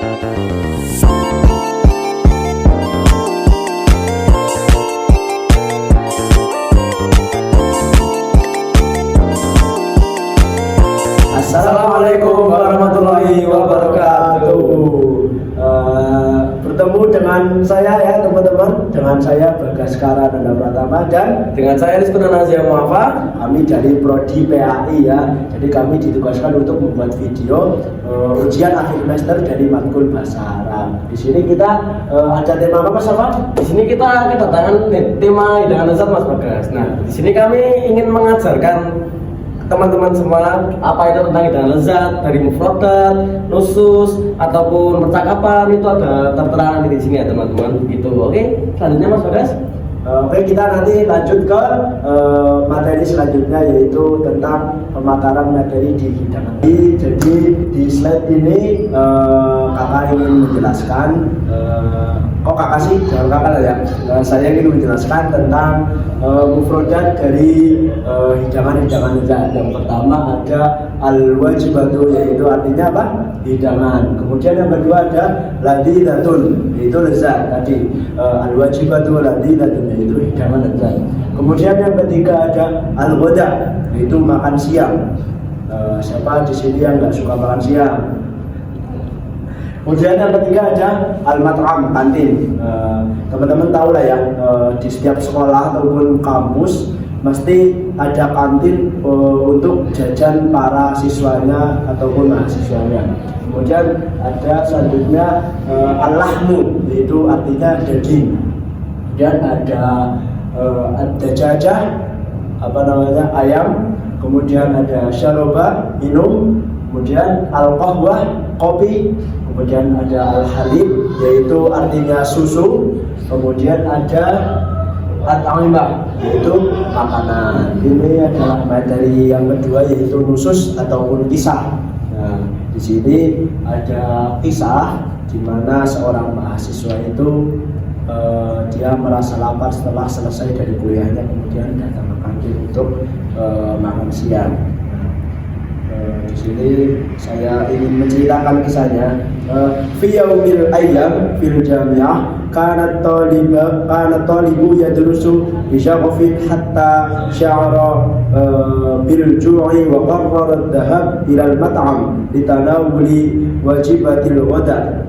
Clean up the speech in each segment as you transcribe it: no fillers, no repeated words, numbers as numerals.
Assalamualaikum warahmatullahi wabarakatuh. Bertemu dengan saya ya teman-teman, dengan saya Bagaskara Nanda Pratama dan Dengan saya Rizky Nazia Muafa. kami dari Prodi PAI ya. Jadi kami ditugaskan untuk membuat video ujian akhir semester dari matkul bahasa Arab. Di sini kita ada tema apa Mas Afan? Di sini kita kedatangan tema hidangan lezat Mas Bagas. Nah, di sini kami ingin mengajarkan teman-teman semua apa itu tentang hidangan lezat dari mufradat, nusus ataupun percakapan, itu ada tertera di sini ya teman-teman. Gitu. Oke, selanjutnya Mas Bagas. Oke, kita nanti lanjut ke materi selanjutnya yaitu tentang pemataran materi di hidangan. Jadi di slide ini kakak ingin menjelaskan, kok kakak sih? Jangan kakak lah ya. Saya ingin menjelaskan tentang mufradat dari hidangan-hidangan lezat. Yang pertama ada al-wajibatu, yaitu artinya apa? Hidangan. Kemudian yang kedua ada ladzizatun, yaitu lezat tadi. Al-wajibatu ladzizatun, yaitu hidangan lezat. Kemudian yang ketiga ada al-ghada, yaitu makan siang. Siapa di sini yang nggak suka makan siang? Kemudian yang ketiga ada al-mat'am, kantin. Teman-teman tahu lah ya, di setiap sekolah ataupun kampus mesti ada kantin untuk jajan para siswanya ataupun mahasiswanya. Kemudian ada selanjutnya al-lahmu, yaitu artinya daging. Kemudian ada jajah, ayam. Kemudian ada syaroba, minum. Kemudian al-qahwah, kopi. Kemudian ada al-halib, yaitu artinya susu. Kemudian ada at-ta'imah, yaitu makanan. Ini adalah materi yang kedua, yaitu nusus ataupun kisah. Nah, di sini ada kisah di mana seorang mahasiswa itu dia merasa lapar setelah selesai dari kuliahnya, kemudian datang ke kantin untuk makan siang. Di sini saya ingin menceritakan kisahnya. Fi yaumil ayyam fil jami'ah kana talibu yadrusu bi syaghfin hatta sya'ara bil ju'i wa qarrara ad-dhahab ila al-mat'am litanawuli wajibatil ghada.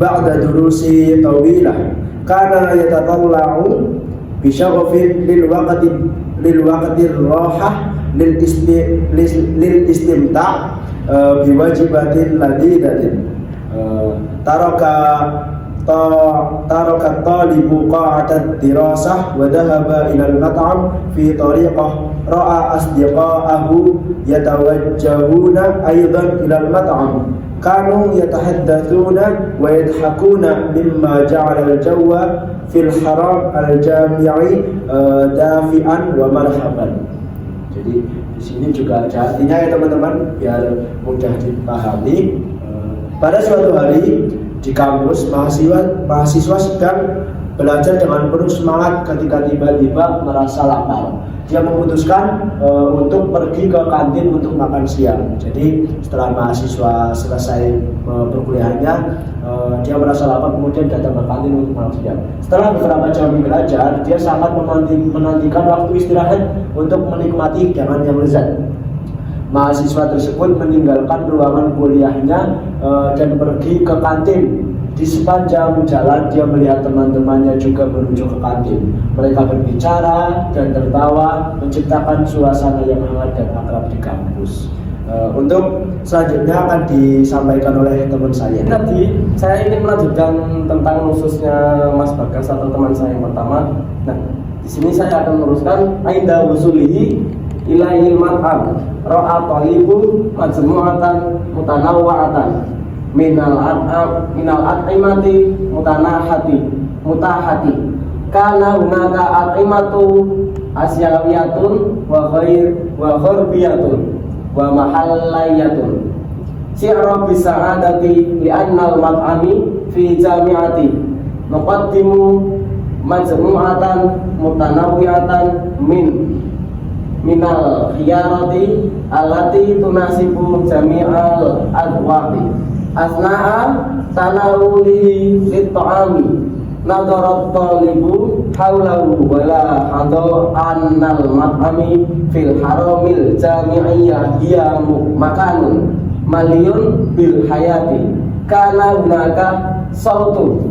Ba'da durusi tawilah kana yatatalla'u bi syaghfin lil waqti rahah lil istimta' biwajibatin ladidatin. Taraka talibu qa'atat dirasah wa dhahaba ila al-mat'am fi tariqah ra'a asdiqa'ahu yatawajjahuna aidan ila al-mat'am kanu yatahaddatsuna wa yadhakuna mimma ja'ala al-jawwa fil haram al-jami'i dafi'an wa marhaban. Jadi di sini juga ada artinya ya teman-teman, biar mudah dipahami. Pada suatu hari di kampus, mahasiswa sedang belajar dengan penuh semangat ketika tiba-tiba merasa lapar. Dia memutuskan untuk pergi ke kantin untuk makan siang. Jadi setelah mahasiswa selesai perkuliahannya, dia merasa lapar, kemudian datang ke kantin untuk makan siang. Setelah beberapa jam belajar, dia sangat menantikan waktu istirahat untuk menikmati hidangan yang lezat. Mahasiswa tersebut meninggalkan ruangan kuliahnya dan pergi ke kantin. Di sepanjang jalan dia melihat teman-temannya juga menuju ke kantin. Mereka berbicara dan tertawa, menciptakan suasana yang hangat dan akrab di kampus. Untuk selanjutnya akan disampaikan oleh teman saya. Tadi saya ingin melanjutkan tentang nususnya Mas Bagas atau teman saya yang pertama. Nah, di sini saya akan meneruskan ainda wusulihi ilaihil mat'am ra'a talibu majmu'atan mutanawwa'atan minal at'imati mutahati kana hunaka at'imatu asyawiyatun wa gharbiyatun wa mahallayatun syi'ra bisa'adati li'annal mat'ami fi jami'ati nuqaddimu majmu'atan mutanawwi'atan minal khiyarati allati tunasibu jami'al adwaqi. asna'a tanawulihi lit-ta'ami nadarat talibu haulahu wala hadu annal mat'ami fil haramil jami'iyah hiya makanun maliyun bil hayati kana hunaka sautu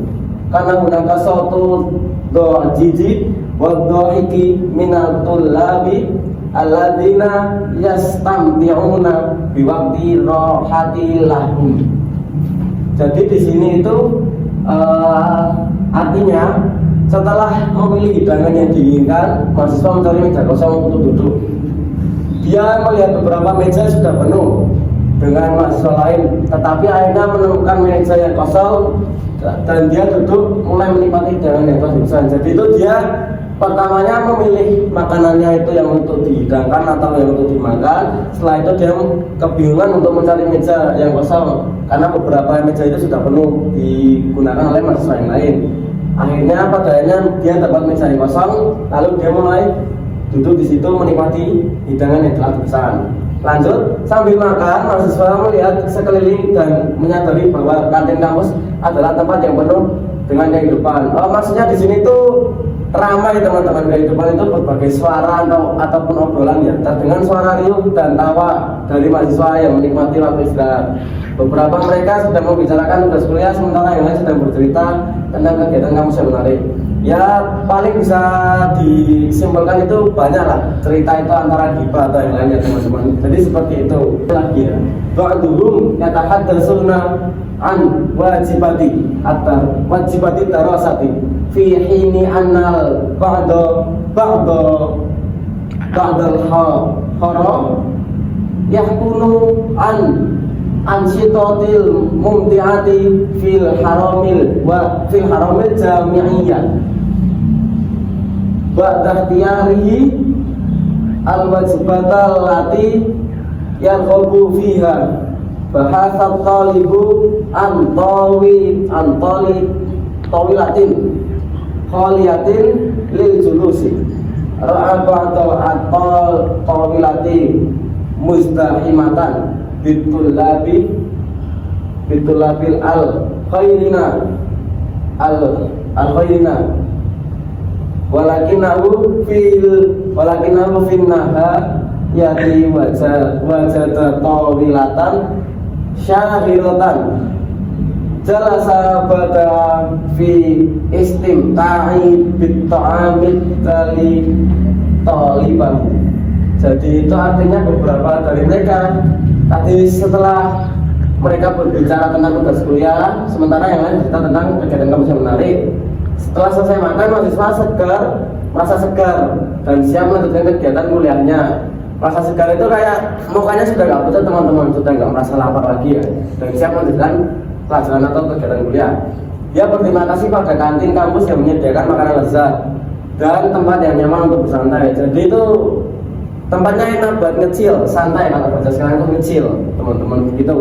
do jiji wa dhahiki minal tullabi alladzina yastamti'una biwaqti rahati lahum. Jadi di sini itu artinya setelah memilih hidangan yang diinginkan, mahasiswa mencari meja kosong untuk duduk. Dia melihat beberapa meja sudah penuh dengan mahasiswa lain, tetapi akhirnya menemukan meja yang kosong dan dia duduk mulai menikmati hidangan yang telah. Jadi itu dia pertamanya memilih makanannya itu yang untuk dihidangkan atau yang untuk dimakan. Setelah itu dia kebingungan untuk mencari meja yang kosong karena beberapa meja itu sudah penuh digunakan oleh mahasiswa yang lain. Akhirnya pada akhirnya dia dapat meja yang kosong, lalu dia mulai duduk di situ menikmati hidangan yang telah dipesan. Lanjut, sambil makan, mahasiswa melihat sekeliling dan menyadari bahwa kantin kampus adalah tempat yang penuh dengan kehidupan. Maksudnya di sini tuh ramai teman-teman. Kehidupan itu berbagai suara ataupun obrolan ya, terdengar suara riuh dan tawa dari mahasiswa yang menikmati waktu istirahat. Beberapa mereka sedang membicarakan tugas kuliah, sementara yang lain sedang bercerita tentang kegiatan kampus yang menarik. Ya paling bisa disimpulkan itu banyak lah cerita itu antara gibah atau yang lainnya teman-teman. Jadi seperti itu lagi ya. Ba'duhum yatahaddatsuna an wajibati darasati fi hini annal ba'dal haram yahkunu ansitotil mumtiati fil haramil jami'iyah ba'da ikhtiyarihi al-wajibatal lati yarghabu fiha bahasat talibu tawilatin khaliyatin lil julusi ra'a ba'da tawilatin mustahimatan bitulabil al-khairina walakinahu finnaha yati wajada tawilatan syahiratan jalasa bada fi istimta'i bitta'amid talibahu. Jadi itu artinya beberapa dari mereka tadi setelah mereka berbicara tentang tugas kuliah, sementara yang lain bercerita tentang kegiatan kampus yang menarik. Setelah selesai makan, mahasiswa merasa segar dan siap melanjutkan kegiatan kuliahnya. Rasa segar itu kayak mukanya sudah gak pucat teman-teman, sudah gak merasa lapar lagi ya, dan siap melanjutkan pelajaran atau kegiatan kuliah. Dia berterima kasih pada kantin kampus yang menyediakan makanan lezat dan tempat yang nyaman untuk bersantai. Jadi itu tempatnya enak buat ngecil, santai kata bahasa sekarang itu ngecil, teman-teman begitu.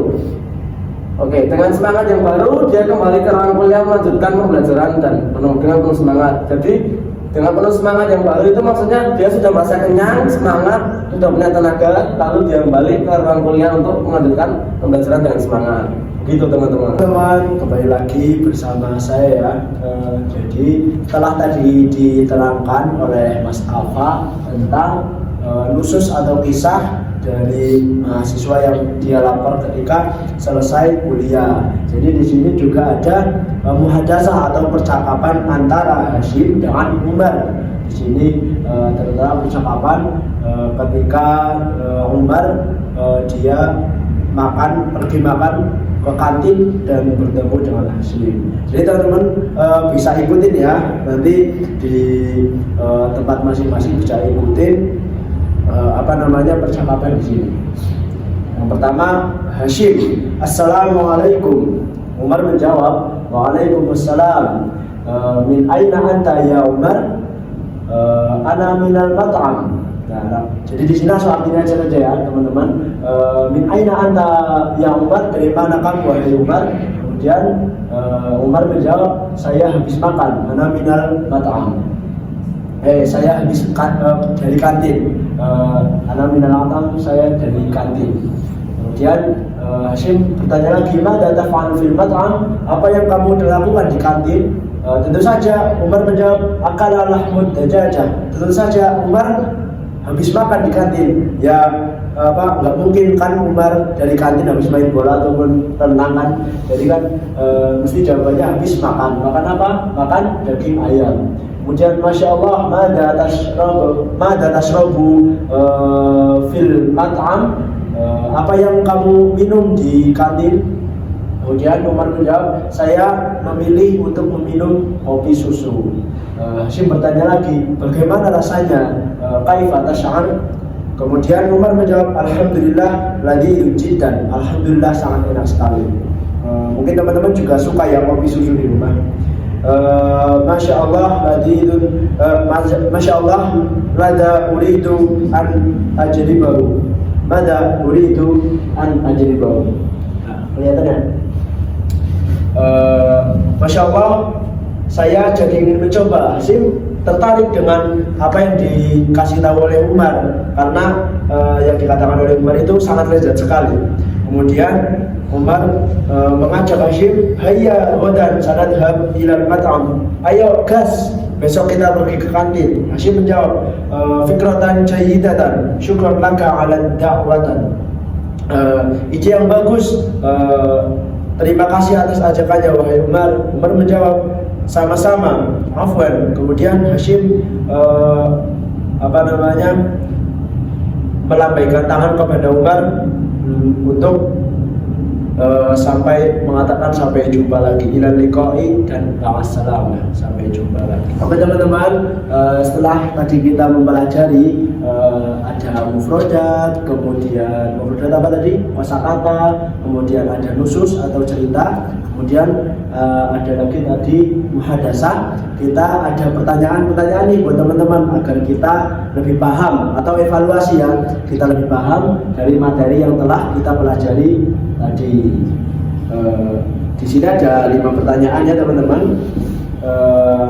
Oke, dengan semangat yang baru dia kembali ke ruang kuliah melanjutkan pembelajaran dan dengan penuh semangat. Jadi dengan penuh semangat yang baru itu maksudnya dia sudah merasa kenyang, semangat, sudah punya tenaga, lalu dia kembali ke ruang kuliah untuk melanjutkan pembelajaran dengan semangat. Gitu teman-teman. Teman, kembali lagi bersama saya ya. Jadi setelah tadi diterangkan oleh Mas Alfa tentang nusus atau kisah dari mahasiswa yang dia lapor ketika selesai kuliah. Jadi di sini juga ada muhadasah atau percakapan antara Hashim dengan Umar. Di sini terdapat percakapan ketika Umar dia pergi makan ke kantin dan bertemu dengan Hashim. Jadi teman-teman bisa ikutin ya, nanti di tempat masing-masing bisa ikutin percakapan di sini. Yang pertama, Hashim, Assalamualaikum. Umar menjawab, Waalaikumsalam. Min aina anta ya Umar? Ana minal mat'am. Nah, jadi di sini artinya saja ya teman-teman. Min aina anta ya Umar? Dari mana kamu wahai Umar? Kemudian Umar menjawab, saya habis makan. Ana minal mat'am. Saya habis dari kantin. Ana minal mat'am, saya dari kantin. Kemudian Hashim bertanya lagi, "Mada taf'al fil mat'am?" Apa yang kamu lakukan di kantin? Tentu saja Umar menjawab, "Akala lahmud dajajah." Tentu saja Umar habis makan di kantin. Ya nggak mungkin kan Umar dari kantin habis main bola ataupun renang kan. Jadi kan mesti jawabannya habis makan. Makan apa? Makan daging ayam. Kemudian Masya Allah, mada tashrabu fil mat'am? Apa yang kamu minum di kantin? Kemudian Umar menjawab, "Saya memilih untuk meminum kopi susu." Hashim bertanya lagi, "Bagaimana rasanya? Kaifa tash'ar?" Kemudian Umar menjawab, "Alhamdulillah ladzi jiddan." Alhamdulillah sangat enak sekali. Mungkin teman-teman juga suka ya kopi susu di rumah. Masya Allah ladidun, Masya Allah lada uridu an ajribahu. Mada uridu an ajribahu. Kelihatan ya? Masya Allah, saya jadi ingin mencoba. Hashim tertarik dengan apa yang dikasih tahu oleh Umar, karena yang dikatakan oleh Umar itu sangat lezat sekali. Kemudian Umar mengajak Hashim, "Hayya ghadan sanadhhab ilal mat'am." Ayo gas, besok kita pergi ke kantin. Hashim menjawab, "Fikratan jayyidatan, syukran laka 'ala da'watan." Ide yang bagus, terima kasih atas ajakannya wahai Umar. Umar menjawab, "Sama-sama, afwan." Kemudian Hashim melambaikan tangan kepada Umar untuk sampai mengatakan sampai jumpa lagi, ilal liqa'i dan ma'assalam, sampai jumpa lagi. Oke teman-teman, setelah tadi kita mempelajari ada mufrodat, kemudian mufrodat apa tadi? Kosakata, kemudian ada nusus atau cerita, kemudian ada lagi tadi muhadasah. Kita ada pertanyaan-pertanyaan nih buat teman-teman agar kita lebih paham, atau evaluasi ya, kita lebih paham dari materi yang telah kita pelajari tadi. Di sini ada 5 pertanyaan ya teman-teman.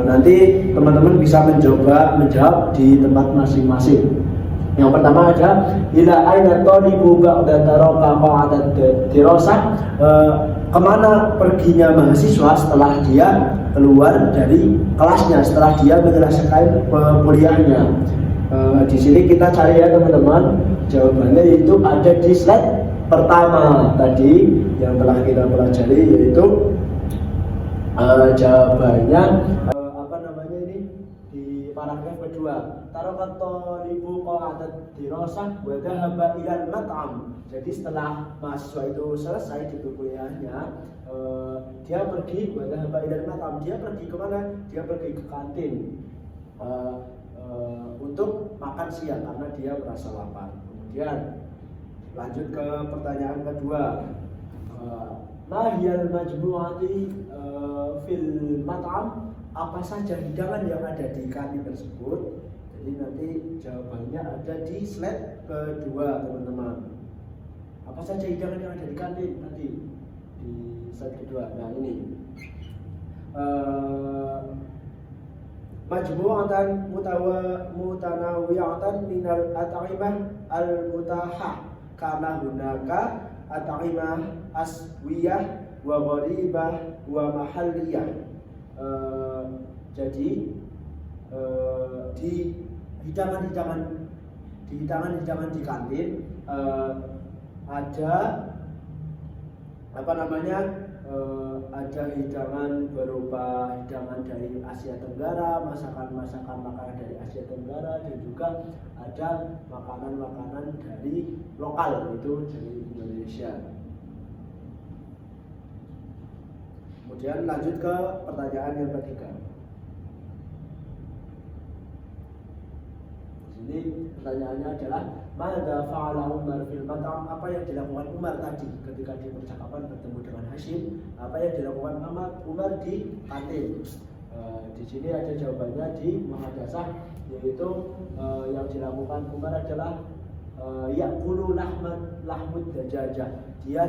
Nanti teman-teman bisa menjawab di tempat masing-masing. Yang pertama ada, ila aina talibu ba'da taraka qa'adat dirasah? Kemana perginya mahasiswa setelah dia keluar dari kelasnya, setelah dia menyelesaikan kuliahnya? Di sini kita cari ya teman-teman. Jawabannya itu ada di slide pertama tadi yang telah kita pelajari, yaitu jawabannya di paragraf kedua. Tarakat talibu qa'adat dirasah wa dhahaba ilal mat'am. Jadi setelah mahasiswa itu selesai di kuliahnya, dia pergi wa dhahaba ilal mat'am. Dia pergi kemana? Dia pergi ke kantin untuk makan siang karena dia merasa lapar. Kemudian lanjut ke pertanyaan kedua. Mahiyal majmu'ati fil mat'am? Apa saja hidangan yang ada di kantin tersebut? Jadi nanti jawabannya ada di slide kedua teman-teman. Apa saja hidangan yang ada di kantin tadi di slide kedua. Nah ini majmu'atan mutanawiyatan minal at'imah al-mutahah, karena hunaka at'imah aswiyah wa gharibah wa mahalliyah. Jadi di hidangan di kantin ada ada hidangan berupa hidangan dari Asia Tenggara, masakan-masakan makanan dari Asia Tenggara, dan juga ada makanan-makanan dari lokal, itu dari Indonesia. Kemudian lanjut ke pertanyaan yang ketiga. Di sini pertanyaannya adalah, mada fa'ala Umar fil mat'am? Apa yang dilakukan Umar tadi ketika di percakapan bertemu dengan Hashim? Apa yang dilakukan Umar di kantin? Di sini ada jawabannya di muhadasah, yaitu yang dilakukan Umar adalah ya'kulu lahmud dajajah. Dia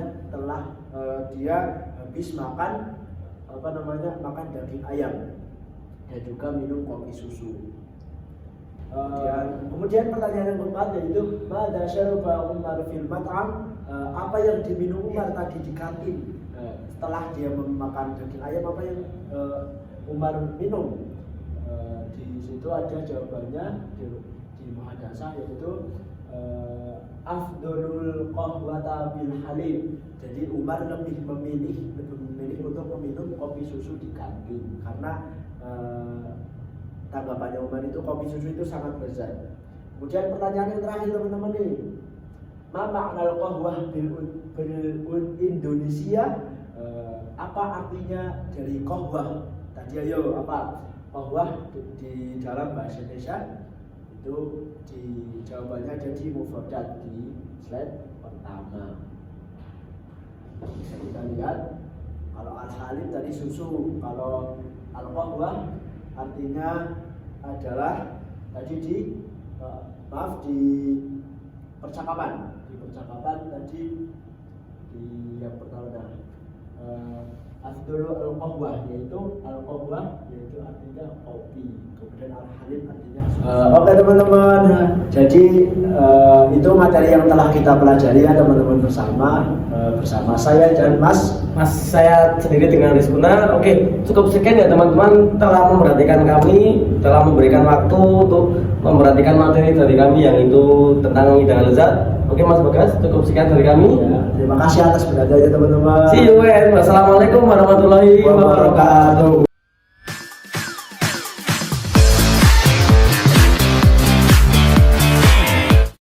habis makan makan daging ayam dan juga minum kopi susu. Kemudian pertanyaan yang keempat, yaitu mada syaraba Umar fil mat'am? apa yang diminum Umar tadi di kantin setelah dia memakan daging ayam, apa yang Umar minum? Di situ ada jawabannya di muhadasah, yaitu afdolul qahwata bil halim. Jadi Umar lebih memilih untuk meminum kopi susu di kantin karena tanggapannya Umar itu kopi susu itu sangat lezat. Kemudian pertanyaan yang terakhir teman-teman nih, ma ma'nal qahwah bil Indonesia? Apa artinya dari qahwah? Tadi ayo apa? Qahwah di dalam bahasa Indonesia itu jawabannya ada di mufradat di slide pertama. Bisa kita lihat, kalau al-halim tadi susu, kalau al-qahwah artinya adalah tadi di percakapan tadi di yang pertama. Afdolu al-qahwah yaitu artinya kopi, kemudian al-halim artinya oke teman-teman, jadi itu materi yang telah kita pelajari ya teman-teman bersama saya dan Mas saya sendiri dengan Rizkuna. Oke, cukup sekian ya teman-teman, telah memperhatikan kami, telah memberikan waktu untuk memperhatikan materi dari kami yang itu tentang hidangan lezat. Oke Mas Bagas, cukup sekian dari kami ya, terima kasih atas perhatiannya teman-teman. See you and wassalamualaikum warahmatullahi wabarakatuh.